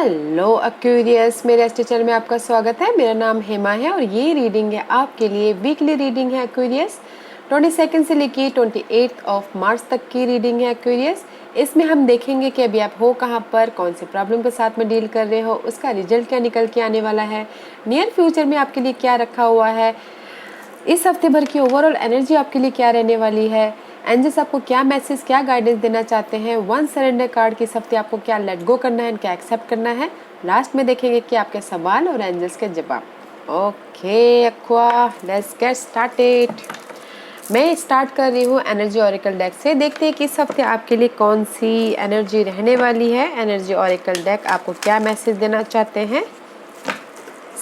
Hello Aquarius, मेरे astro channel में आपका स्वागत है। मेरा नाम हेमा है और ये रीडिंग है आपके लिए वीकली रीडिंग है एक्वेरियस। 22 से लेके 28 मार्च तक की रीडिंग है एक्वेरियस। इसमें हम देखेंगे कि अभी आप हो कहाँ पर, कौन सी प्रॉब्लम के साथ में डील कर रहे हो, उसका रिजल्ट क्या निकल के आने वाला है, नियर फ्यूचर में आपके लिए क्या रखा हुआ है, इस हफ्ते भर की ओवरऑल एनर्जी आपके लिए क्या रहने वाली है, एंजल्स आपको क्या मैसेज, क्या गाइडेंस देना चाहते हैं, वन सरेंडर कार्ड की इस हफ्ते आपको क्या लेट गो करना है, क्या एक्सेप्ट करना है। लास्ट में देखेंगे कि आपके सवाल और एंजल्स के जवाब। Okay aqua, let's get started. मैं स्टार्ट कर रही हूँ एनर्जी ऑरिकल डेक से। देखते हैं कि इस हफ्ते आपके लिए कौन सी एनर्जी रहने वाली है। एनर्जी ऑरिकल डेक आपको क्या मैसेज देना चाहते हैं।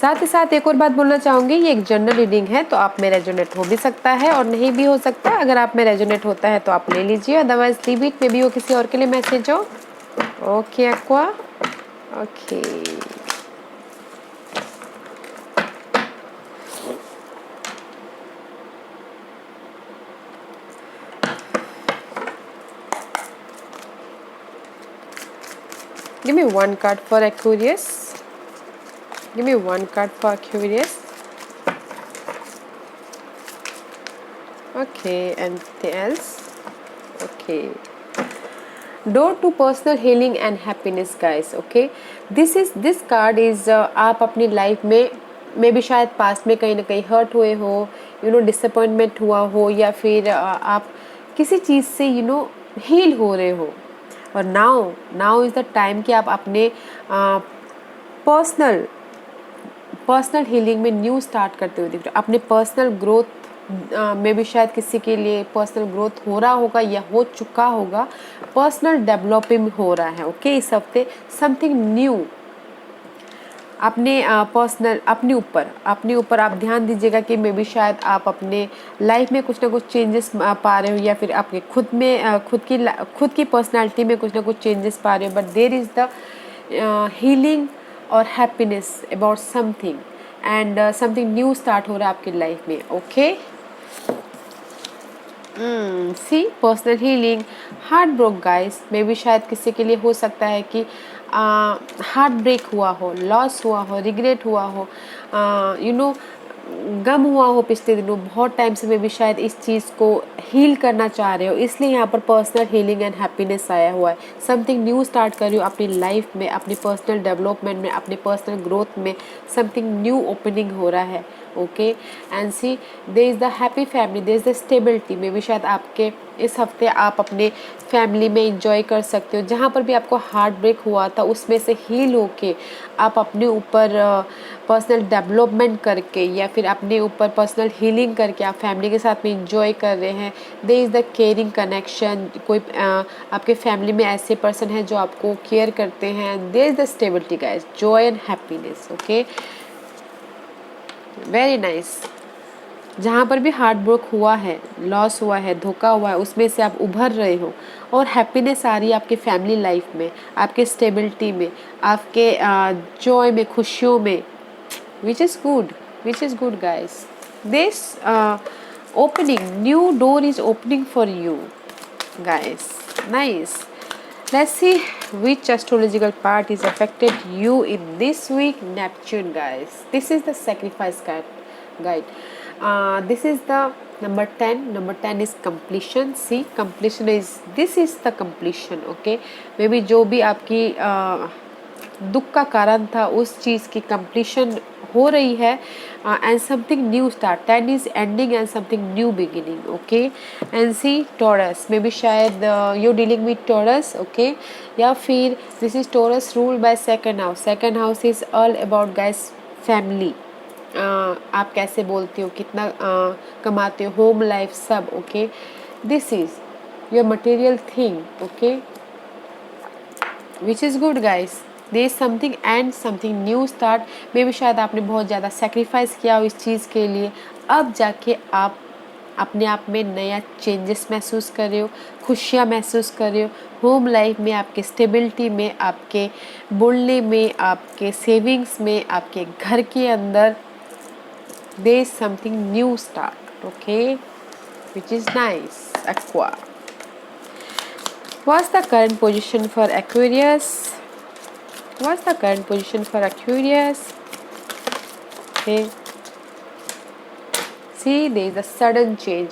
साथ ही साथ एक और बात बोलना चाहूँगी, ये एक जनरल रीडिंग है तो आप में रेजोनेट हो भी सकता है और नहीं भी हो सकता। अगर आप में रेजोनेट होता है तो आप ले लीजिए, अदरवाइज लीव इट, में भी वो किसी और के लिए मैसेज हो। Okay aqua, okay give me one card for Aquarius. Give me one card for Aquarius. Okay, anything else? Okay. Door to personal healing and happiness guys. Okay, this card is आप अपनी life में भी शायद past में कहीं ना कहीं hurt हुए हो, डिसअपॉइंटमेंट हुआ हो, या फिर आप किसी चीज़ से हील हो रहे हो। और नाउ इज़ द टाइम कि आप अपने पर्सनल हीलिंग में न्यू स्टार्ट करते हुए दिख रहे हो। अपने पर्सनल ग्रोथ में भी शायद किसी के लिए पर्सनल ग्रोथ हो रहा होगा या हो चुका होगा, पर्सनल डेवलपिंग हो रहा है। ओके, इस हफ्ते समथिंग न्यू अपने अपने ऊपर आप ध्यान दीजिएगा कि मे बी शायद आप अपने लाइफ में कुछ ना कुछ चेंजेस पा रहे हो, या फिर आपके खुद की पर्सनालिटी में कुछ ना कुछ चेंजेस पा रहे हो। But there is the healing और happiness about something, and something new start हो रहा है आपकी लाइफ में। Okay, see personal healing, heart broke guys, maybe शायद किसी के लिए हो सकता है कि हार्ट ब्रेक हुआ हो, लॉस हुआ हो, रिग्रेट हुआ हो, गम हुआ हो पिछले दिनों, बहुत टाइम से मे बी शायद इस चीज़ को हील करना चाह रहे हो, इसलिए यहाँ पर पर्सनल हीलिंग एंड हैप्पीनेस आया हुआ है। समथिंग न्यू स्टार्ट कर रही हो अपनी लाइफ में, अपनी पर्सनल डेवलपमेंट में, अपनी पर्सनल ग्रोथ में, समथिंग न्यू ओपनिंग हो रहा है। Okay, and see there is the happy family, there is the stability. Maybe शायद आपके इस हफ्ते आप अपने फैमिली में इंजॉय कर सकते हो। जहाँ पर भी आपको हार्ट ब्रेक हुआ था उसमें से हील होके आप अपने ऊपर पर्सनल डेवलपमेंट करके, या फिर अपने ऊपर पर्सनल हीलिंग करके आप फैमिली के साथ में इंजॉय कर रहे हैं। There is the caring connection, कोई आपके फैमिली में ऐसे पर्सन हैं जो आपको केयर करते हैं। There is the stability guys, joy and happiness. Okay, very nice. जहाँ पर भी हार्ट ब्रेक हुआ है, लॉस हुआ है, धोखा हुआ है, उसमें से आप उभर रहे हो और हैप्पीनेस आ रही है आपके फैमिली लाइफ में, आपके स्टेबिलिटी में, आपके जॉय में, खुशियों में, विच is good guys. This opening, new door is opening for you guys, nice. Let's see which astrological part is affected you in this week. Neptune guys, this is the sacrifice card guide. This is the number 10. Number 10 is completion. See, completion is, this is the completion. Okay, maybe जो भी आपकी दुख का कारण था उस चीज़ की completion हो रही है, and something new start. 10 is ending and something new beginning. Okay, and see Taurus, maybe शायद you dealing with Taurus. Okay, या फिर this is Taurus rule by second house. Second house is all about guys family, आप कैसे बोलते हो, कितना कमाते हो, होम लाइफ सब। Okay, this is your material thing. Okay, which is good guys. There is something and something new start. May be शायद आपने बहुत ज़्यादा सेक्रीफाइस किया हो इस चीज़ के लिए, अब जाके आप अपने आप में नया चेंजेस महसूस कर रहे हो, खुशियाँ महसूस कर रहे हो, होम लाइफ में, आपके स्टेबिलिटी में, आपके बोलने में, आपके सेविंग्स में, आपके घर के अंदर। There is something new start. Okay, which is nice aqua. What's the current position for Aquarius? What's the current position for Aquarius? Okay. See, there is a sudden change.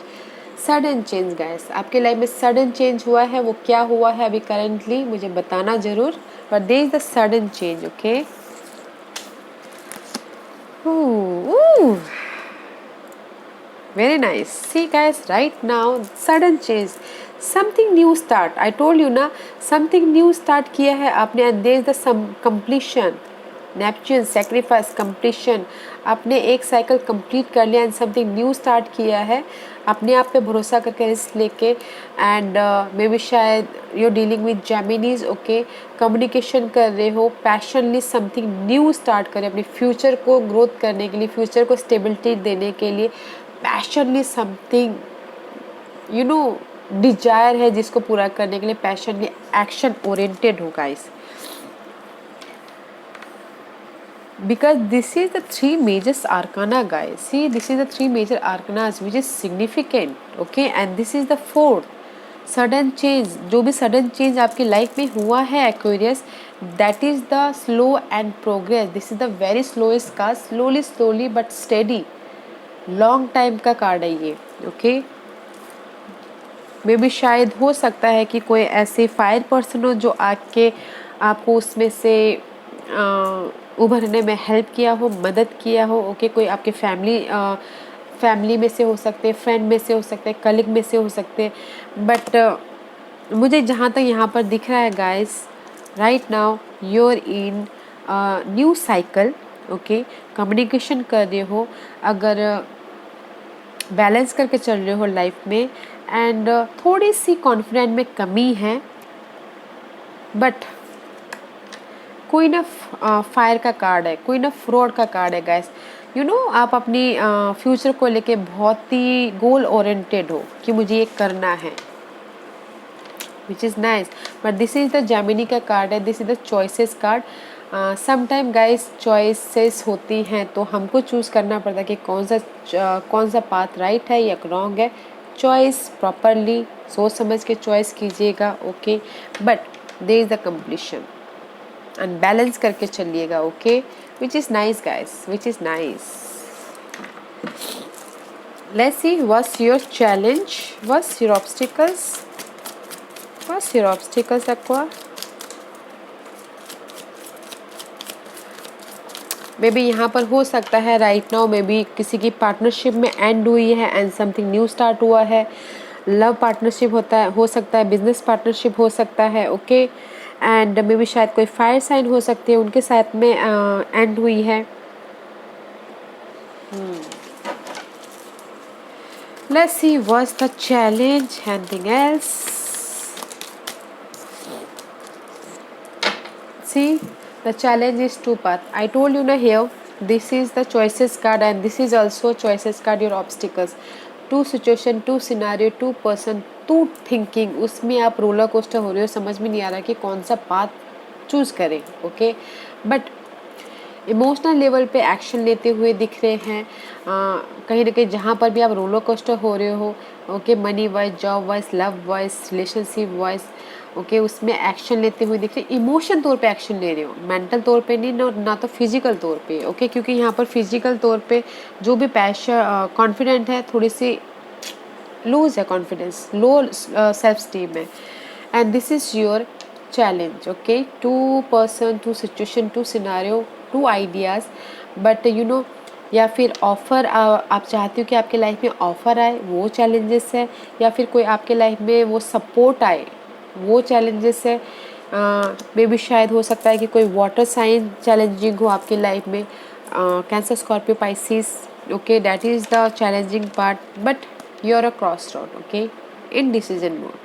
Sudden change guys, आपके life में sudden change हुआ है. वो क्या हुआ है अभी currently मुझे बताना जरूर, but there is the sudden change. Okay, very nice. See guys, right now sudden change, something new start. I told you ना, समथिंग न्यू स्टार्ट किया है आपने. And there is the some completion. Neptune, sacrifice, completion. आपने एक cycle complete कर लिया and something new start किया है. अपने आप पे भरोसा करके रिस्क लेके. एंड मे बी शायद you dealing with Geminis. Okay, communication कर रहे हो, पैशनली समथिंग न्यू स्टार्ट करें अपने फ्यूचर को ग्रोथ करने के लिए, फ्यूचर को स्टेबिलिटी देने के लिए. पैशनली समथिंग यू नो डिजायर है जिसको पूरा करने के लिए पैशनली एक्शन ओरिएंटेड हो guys. Because this is the three major arcana guys. See, this is the three major arcanas which is significant. Okay, and this is the fourth sudden change. जो भी sudden change आपकी life में हुआ है Aquarius, that is the slow and progress. This is the very slowest card. Slowly but steady. Long time का card है ये. Okay, may be शायद हो सकता है कि कोई ऐसे फायर पर्सन हो जो आके आपको उसमें से उभरने में हेल्प किया हो, मदद किया हो. ओके, कोई आपके फैमिली में से हो सकते, फ्रेंड में से हो सकते, कलीग में से हो सकते. बट मुझे जहाँ तक यहाँ पर दिख रहा है guys, right now you are in new cycle. Okay, communication कर रहे हो, अगर बैलेंस करके चल रहे हो लाइफ में. एंड थोड़ी सी कॉन्फिडेंट में कमी है, बट कोई ना फायर का कार्ड है, कोई ना फ्रॉड का कार्ड है गाइस. यू नो, आप अपनी फ्यूचर को लेके बहुत ही गोल ओरिएंटेड हो कि मुझे ये करना है, विच is nice. But this is the Gemini का कार्ड है. This is the choices card. Sometime guys choices होती हैं तो हमको चूज़ करना पड़ता है कि कौन सा पाथ राइट है या रॉन्ग है. चॉइस प्रॉपरली सोच समझ के चॉइस कीजिएगा. Okay, but there is the completion and balance करके चलिएगा. Okay, which is nice guys, which is nice. Let's see what's your challenge, what's your obstacles, what's your obstacles aqua. Maybe यहाँ पर हो सकता है right now may be किसी की partnership में एंड हुई है एंड समथिंग न्यू स्टार्ट हुआ है. लव पार्टनरशिप होता है, हो सकता है बिजनेस पार्टनरशिप हो सकता है. ओके, एंड मे बी शायद कोई फायर साइन हो सकती है, उनके साथ में एंड हुई है. Let's see what's the challenge, anything else. See, the challenge is two path. I told you na here, this is the choices card and this is also choices card. Your obstacles, two situation, two scenario, two person, two thinking. उसमें आप roller coaster हो रहे हो, समझ में नहीं आ रहा कि कौन सा पाथ चूज करें. ओके, बट इमोशनल लेवल पे एक्शन लेते हुए दिख रहे हैं. कहीं ना कहीं जहाँ पर भी आप रोलर कोस्टर हो रहे हो. Okay, money wise, job wise, love wise, relationship wise. Okay, उसमें एक्शन लेते हुए दिख रहे. इमोशन तौर पे एक्शन ले रहे हो, मेंटल तौर पे नहीं, ना तो फिजिकल तौर पे. ओके, क्योंकि यहाँ पर फिजिकल तौर पे जो भी पैशन कॉन्फिडेंट है, थोड़ी सी लूज है कॉन्फिडेंस, लो सेल्फ स्टीम है. And this is your challenge. Okay, two person, two situation, two scenario, two ideas. But you know, या फिर ऑफ़र आप चाहते हो कि आपके लाइफ में ऑफ़र आए, वो चैलेंजेस है. या फिर कोई आपके लाइफ में वो सपोर्ट आए, वो चैलेंजेस है. मे बी शायद हो सकता है कि कोई वाटर साइन चैलेंजिंग हो आपकी लाइफ में, cancer, Scorpio, Pisces. Okay, that is the challenging part. But you are a cross road. Okay, in decision mode.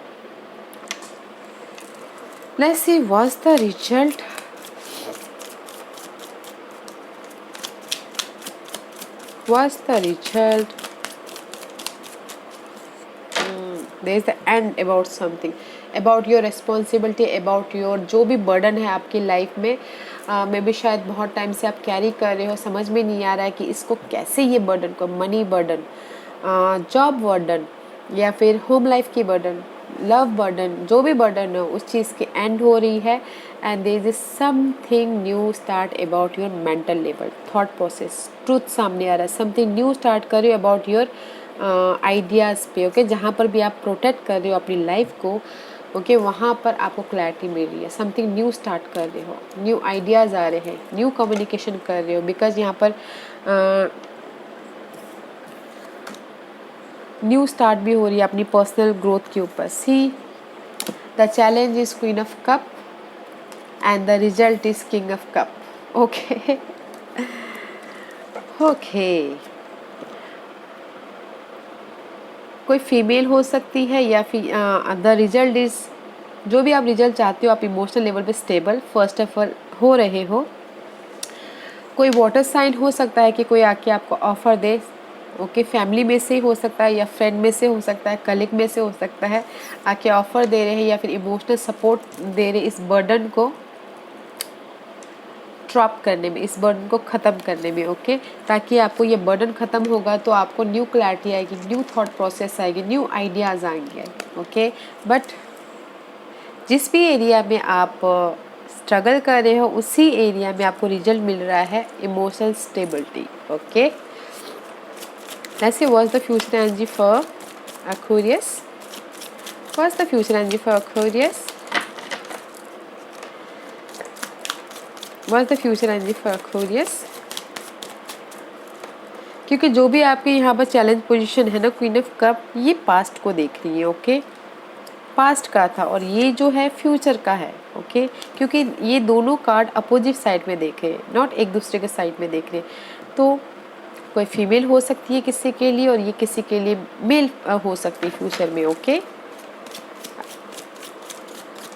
Let's see what's the result. What's the result? There is the end about something, about your responsibility, about your जो भी burden है आपकी life में. May be शायद बहुत time से आप carry कर रहे हो, समझ में नहीं आ रहा है कि इसको कैसे, ये बर्डन को, मनी बर्डन, जॉब बर्डन, या फिर होम लाइफ की बर्डन, लव बर्डन, जो भी बर्डन हो उस चीज़ की एंड हो रही है and there is something new start about your mental level, thought process, truth सामने आ रहा है, समथिंग न्यू स्टार्ट कर रही हो अबाउट योर आइडियाज़ पे, ओके, जहाँ पर भी आप प्रोटेक्ट कर रहे हो अपनी लाइफ को, ओके, वहाँ पर आपको क्लैरिटी मिल रही है, समथिंग न्यू स्टार्ट कर रहे हो, न्यू आइडियाज़ आ रहे हैं, न्यू कम्युनिकेशन कर रहे हो, बिकॉज यहाँ पर न्यू स्टार्ट भी हो रही है अपनी पर्सनल ग्रोथ के ऊपर। See the challenge is queen of cup and the result is king of cup, okay okay. कोई फीमेल हो सकती है या फिर द रिजल्ट इज, जो भी आप रिजल्ट चाहते हो आप इमोशनल लेवल पे स्टेबल फर्स्ट ऑफ ऑल हो रहे हो। कोई वाटर साइन हो सकता है कि कोई आके आपको ऑफर दे, ओके, फैमिली में से हो सकता है या फ्रेंड में से हो सकता है, कलीग में से हो सकता है, आके ऑफर दे रहे हैं या फिर इमोशनल सपोर्ट दे रहे इस बर्डन को ड्रॉप करने में, इस बर्डन को ख़त्म करने में, ओके, ताकि आपको ये बर्डन ख़त्म होगा तो आपको न्यू क्लैरिटी आएगी, न्यू थॉट प्रोसेस आएगी, न्यू आइडियाज़ आएंगे, ओके। बट जिस भी एरिया में आप स्ट्रगल कर रहे हो उसी एरिया में आपको रिजल्ट मिल रहा है emotional stability, okay. Let's see what's the future energy for Aquarius. What's the future energy for Aquarius? What's the future energy for Aquarius? क्योंकि जो भी आपके यहाँ पर चैलेंज पोजीशन है ना क्वीन ऑफ कप, ये पास्ट को देख रही है, ओके, पास्ट का था और ये जो है फ्यूचर का है, ओके, क्योंकि ये दोनों कार्ड अपोजिट साइड में देख रहे हैं, नॉट एक दूसरे के साइड में देख रहे हैं। तो कोई फीमेल हो सकती है किसी के लिए और ये किसी के लिए मेल हो सकती है फ्यूचर में, okay.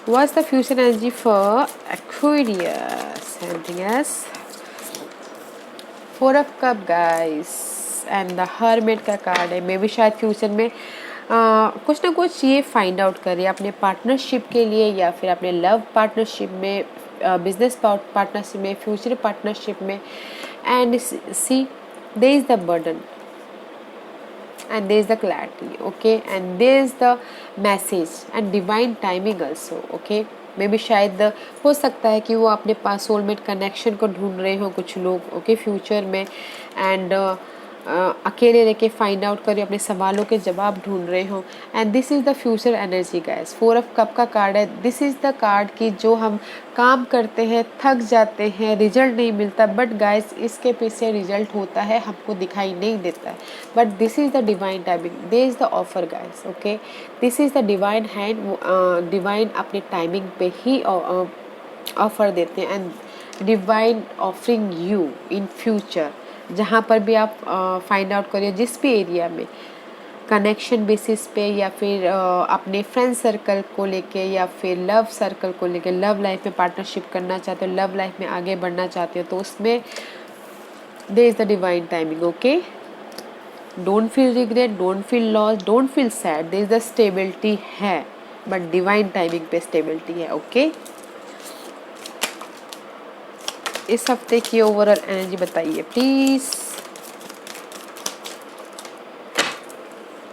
What's the future energy for Aquarius? Anything else? Four of cup guys and the hermit का कार्ड है। मे भी शायद फ्यूचर में कुछ ना कुछ ये फाइंड आउट करें अपने पार्टनरशिप के लिए या फिर अपने लव पार्टनरशिप में, बिजनेस पार्टनरशिप में, फ्यूचर पार्टनरशिप में। And see there is the burden and there is the clarity, okay, and there is the message and divine timing also, okay। मे भी शायद हो सकता है कि वो अपने पास सोलमेट कनेक्शन को ढूंढ रहे हो कुछ लोग, ओके, फ्यूचर में, एंड अकेले रह के फाइंड आउट करिए, अपने सवालों के जवाब ढूंढ रहे हो। And this is the future energy guys. Four of cup का कार्ड है। दिस इज़ द कार्ड की जो हम काम करते हैं, थक जाते हैं, रिजल्ट नहीं मिलता, बट गाइस इसके पीछे रिजल्ट होता है, हमको दिखाई नहीं देता है, but this is the divine timing, this is the offer guys, okay. This is the divine hand, divine अपने टाइमिंग पे ही ऑफर देते हैं and divine offering you in future. जहाँ पर भी आप फाइंड आउट करिए, जिस भी एरिया में कनेक्शन बेसिस पे या फिर अपने फ्रेंड सर्कल को लेके या फिर लव सर्कल को लेके, लव लाइफ में पार्टनरशिप करना चाहते हो, लव लाइफ में आगे बढ़ना चाहते हो, तो उसमें there is the divine timing, okay. Don't feel regret, don't feel loss, don't feel sad, there is the stability है, बट डिवाइन टाइमिंग पे स्टेबिलिटी है, ओके। इस हफ्ते की ओवरऑल एनर्जी बताइए प्लीज।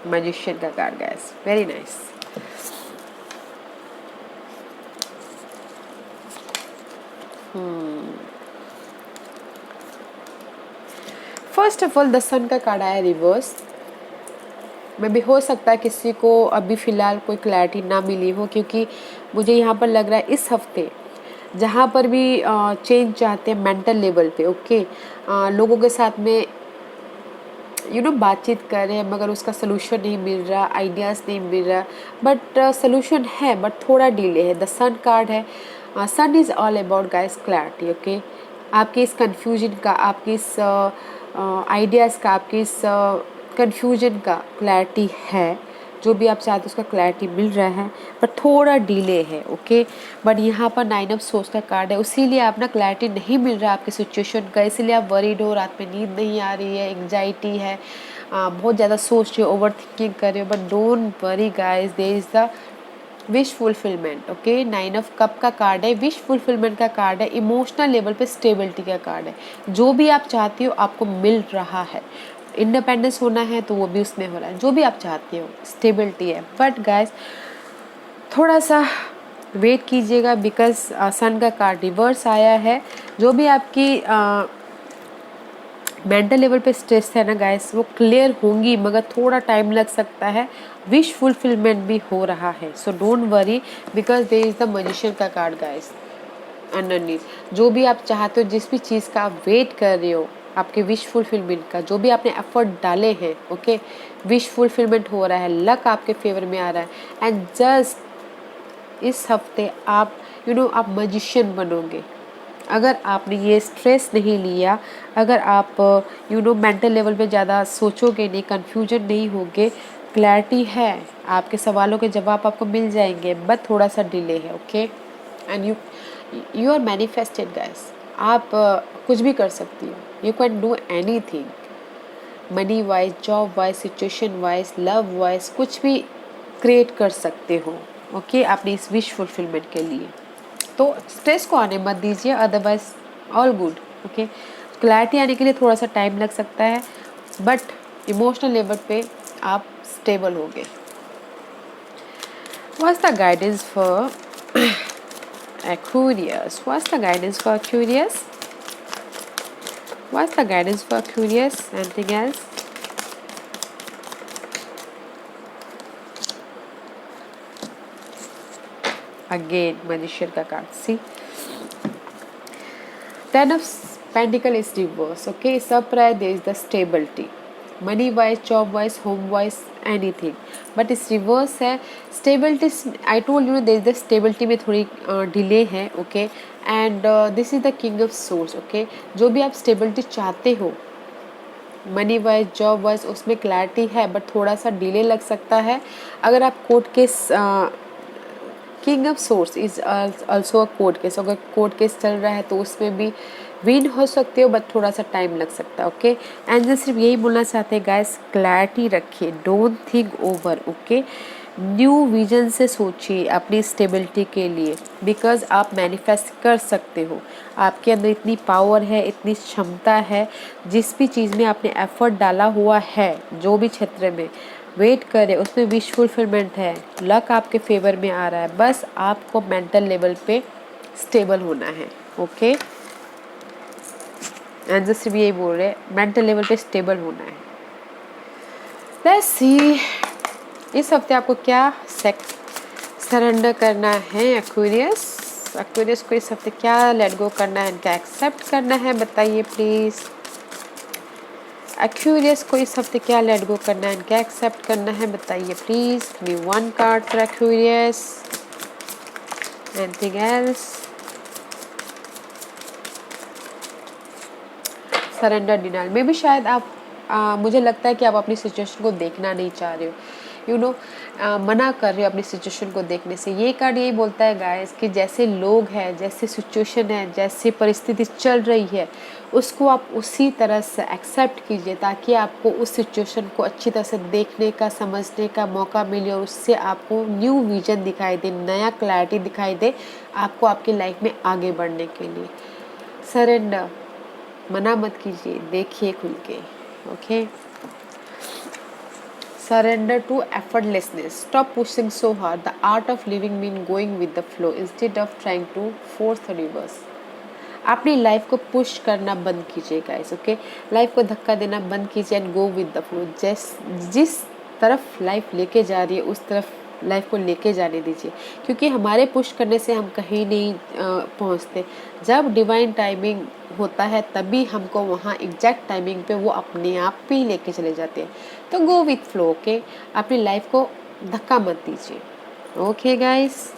मैजिशियन का card guys, very nice. First of all the sun का card आया रिवर्स। मे भी हो सकता है किसी को अभी फ़िलहाल कोई क्लैरिटी ना मिली हो, क्योंकि मुझे यहाँ पर लग रहा है इस हफ्ते जहाँ पर भी चेंज चाहते हैं मेंटल लेवल पे, ओके, लोगों के साथ में बातचीत कर रहे हैं मगर उसका सलूशन नहीं मिल रहा, आइडियाज़ नहीं मिल रहा, बट सलूशन है बट थोड़ा डिले है। द सन कार्ड है। Sun is all about guys clarity, okay. आपके इस कन्फ्यूजन का, आपकी इस आइडियाज़ का, आपकी इस कन्फ्यूजन का क्लैरिटी है। जो भी आप चाहते हो उसका क्लैरिटी मिल रहा है, बट थोड़ा डिले है, ओके। बट यहाँ पर 9 ऑफ सोर्स का कार्ड है, उसीलिए आप ना क्लैरिटी नहीं मिल रहा आपकी सिचुएशन का, इसीलिए आप वरीड हो, रात में नींद नहीं आ रही है, एंग्जाइटी है, बहुत ज़्यादा सोच रहे हो, ओवर थिंकिंग कर रहे हो, but don't worry guys, there is the wish fulfilment, okay. 9 of cup का कार्ड है, विश फुलफिलमेंट का कार्ड है, इमोशनल लेवल पे स्टेबिलिटी का कार्ड है। जो भी आप चाहती हो आपको मिल रहा है। इंडिपेंडेंस होना है तो वो भी उसमें हो रहा है, जो भी आप चाहते हो स्टेबिलिटी है। बट गाइस थोड़ा सा वेट कीजिएगा, बिकॉज सन का कार्ड रिवर्स आया है। जो भी आपकी मेंटल लेवल पे स्ट्रेस है ना गाइस, वो क्लियर होंगी, मगर थोड़ा टाइम लग सकता है। विश फुलफिलमेंट भी हो रहा है, so don't worry, because there is the magician का कार्ड गाइस अंडरनीथ। जो भी आप चाहते हो, जिस भी चीज़ का आप वेट कर रहे हो, आपके विश फुलफिलमेंट का, जो भी आपने एफर्ट डाले हैं, ओके, विश फुलफिलमेंट हो रहा है, लक आपके फेवर में आ रहा है। एंड जस्ट इस हफ्ते आप आप मैजिशियन बनोगे। अगर आपने ये स्ट्रेस नहीं लिया, अगर आप मेंटल लेवल पे ज़्यादा सोचोगे नहीं, कन्फ्यूजन नहीं होगे, क्लैरिटी है, आपके सवालों के जवाब आपको मिल जाएंगे, बट थोड़ा सा डिले है, okay. And you are manifested guys. आप कुछ भी कर सकती हो, you can do anything, money wise, job wise, situation wise, love wise, कुछ भी क्रिएट कर सकते हो, ओके, अपनी इस विश फुलफिलमेंट के लिए। तो स्ट्रेस को आने मत दीजिए, otherwise all good, okay. Clarity आने के लिए थोड़ा सा टाइम लग सकता है, बट इमोशनल लेवल पे आप स्टेबल हो गए। What's the guidance for Aquarius? What's the guidance for Aquarius? What's the guidance for Aquarius? Anything else? Again, Magician ka card. See? Ten of Pentacle is reverse. Okay, surprise, there is the stability. Money wise, job wise, home wise, anything. But इस reverse है, stability, I told you there is the stability में थोड़ी delay है, okay. And this is the king of swords, okay. जो भी आप stability चाहते हो, मनी वाइज, जॉब वाइज, उसमें क्लैरिटी है, बट थोड़ा सा डिले लग सकता है। अगर आप court case, king of swords is also a court case, अगर कोर्ट केस चल रहा है तो उसमें भी विन हो सकते हो, बट थोड़ा सा टाइम लग सकता है, ओके। एंड सिर्फ यही बोलना चाहते हैं गाइस, क्लैरिटी रखिए, don't think over, okay. New vision से सोचिए अपनी स्टेबिलिटी के लिए, बिकॉज आप मैनिफेस्ट कर सकते हो। आपके अंदर इतनी पावर है, इतनी क्षमता है, जिस भी चीज़ में आपने एफर्ट डाला हुआ है, जो भी क्षेत्र में वेट करें, उसमें विश फुलफिलमेंट है, लक आपके फेवर में आ रहा है। बस आपको मेंटल लेवल पे स्टेबल होना है, ओके। एंड सिर्फ यही बोल रहे हैं, मेंटल लेवल पे स्टेबल होना है। लेट्स सी इस हफ्ते आपको क्या सरेंडर करना है एक्वेरियस। एक्वेरियस को इस हफ्ते क्या लेट गो करना है, क्या एक्सेप्ट करना है, बताइए प्लीज। एक्वेरियस को इस हफ्ते क्या लेट गो करना है, क्या एक्सेप्ट करना है, बताइए please. Me one card for Aquarius, anything else. Surrender denial में भी शायद आप मुझे लगता है कि आप अपनी सिचुएशन को देखना नहीं चाह रहे हो, मना कर रहे हो अपनी सिचुएशन को देखने से। ये कार्ड यही बोलता है गाइस कि जैसे लोग हैं, जैसे सिचुएशन है, जैसे परिस्थिति चल रही है, उसको आप उसी तरह से एक्सेप्ट कीजिए, ताकि आपको उस सिचुएशन को अच्छी तरह से देखने का, समझने का मौका मिले, और उससे आपको न्यू विजन दिखाई दे, नया क्लैरिटी दिखाई दे, आपको आपकी लाइफ में आगे बढ़ने के लिए। सरेंडर, मना मत कीजिए, देखिए खुल के, okay. Surrender to effortlessness. Stop pushing so hard. The art of living means going with the flow instead of trying to force the reverse. अपनी लाइफ को पुश करना बंद कीजिए गाइस, ओके। लाइफ को धक्का देना बंद कीजिए and go with the flow. जिस तरफ लाइफ लेके जा रही है, उस तरफ लाइफ को लेके जाने दीजिए, क्योंकि हमारे पुश करने से हम कहीं नहीं पहुंचते। जब डिवाइन टाइमिंग होता है, तभी हमको वहाँ एग्जैक्ट टाइमिंग पे वो अपने आप पे ही लेके चले जाते हैं। तो गो विथ फ्लो, ओके। अपनी लाइफ को धक्का मत दीजिए, okay guys.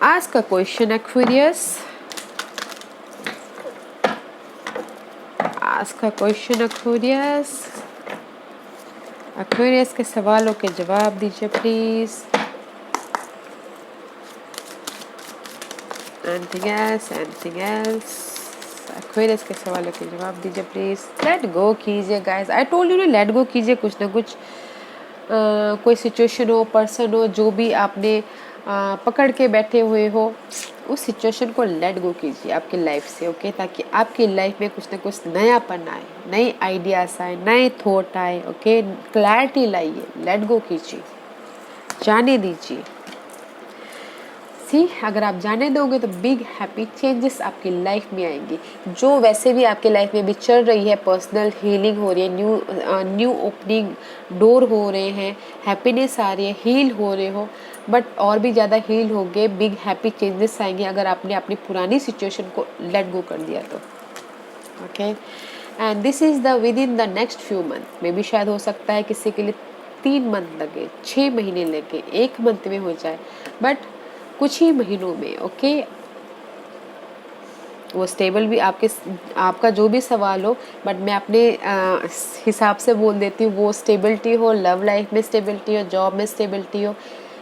Ask a question Aquarius, ask a question Aquarius. Aquarius के सवालों के जवाब दीजिए please. Anything else, anything else. Aquarius के सवालों के जवाब दीजिए प्लीज। लेट गो कीजिए गाइस, आई टोल्ड यू ना, लेट गो कीजिए। कुछ ना कुछ कोई सिचुएशन हो, पर्सन हो, जो भी आपने पकड़ के बैठे हुए हो, उस सिचुएशन को लेट गो कीजिए आपकी लाइफ से, ओके, ताकि आपकी लाइफ में कुछ ना कुछ नयापन आए, नए आइडियाज आए, नए थॉट आए, ओके, क्लैरिटी लाइए, लेट गो कीजिए, जाने दीजिए। सी, अगर आप जाने दोगे तो बिग हैप्पी चेंजेस आपकी लाइफ में आएंगी। जो वैसे भी आपकी लाइफ में भी चल रही है, पर्सनल हीलिंग हो रही है, न्यू ओपनिंग डोर हो रहे हैं, हैप्पीनेस आ रही है, हील हो रहे हो, बट और भी ज़्यादा हील हो गए, बिग हैप्पी चेंजेस आएंगे अगर आपने अपनी पुरानी सिचुएशन को लेट गो कर दिया तो, okay. And this is the with in the next few month में भी शायद हो सकता है किसी के लिए 3 मंथ लगे, 6 महीने लगे, 1 मंथ में हो जाए, बट कुछ ही महीनों में, ओके, वो स्टेबल भी आपका जो भी सवाल हो, बट मैं अपने हिसाब से बोल देती हूँ, वो स्टेबिलिटी हो, लव लाइफ में स्टेबिलिटी हो, जॉब में स्टेबिलिटी हो,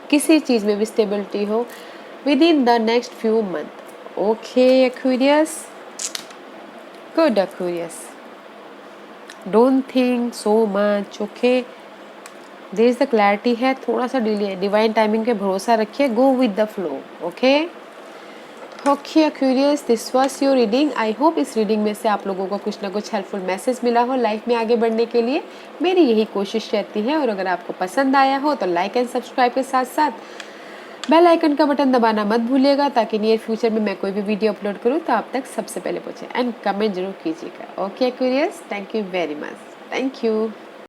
किसी चीज़ में भी स्टेबिलिटी हो within the next few month, okay Aquarius, good Aquarius, don't think so much, okay, there is the clarity है, थोड़ा सा डिले है, डिवाइन टाइमिंग पे भरोसा रखिए, go with the flow, okay. Okay Aquarius, this was your reading. I hope इस reading में से आप लोगों को कुछ ना कुछ हेल्पफुल मैसेज मिला हो लाइफ में आगे बढ़ने के लिए, मेरी यही कोशिश रहती है। और अगर आपको पसंद आया हो तो लाइक एंड सब्सक्राइब के साथ साथ बेल आइकन का बटन दबाना मत भूलिएगा, ताकि नियर फ्यूचर में मैं कोई भी वीडियो अपलोड करूँ तो आप तक सबसे पहले पहुँचे। एंड कमेंट जरूर कीजिएगा। Okay Aquarius, thank you very much, thank you.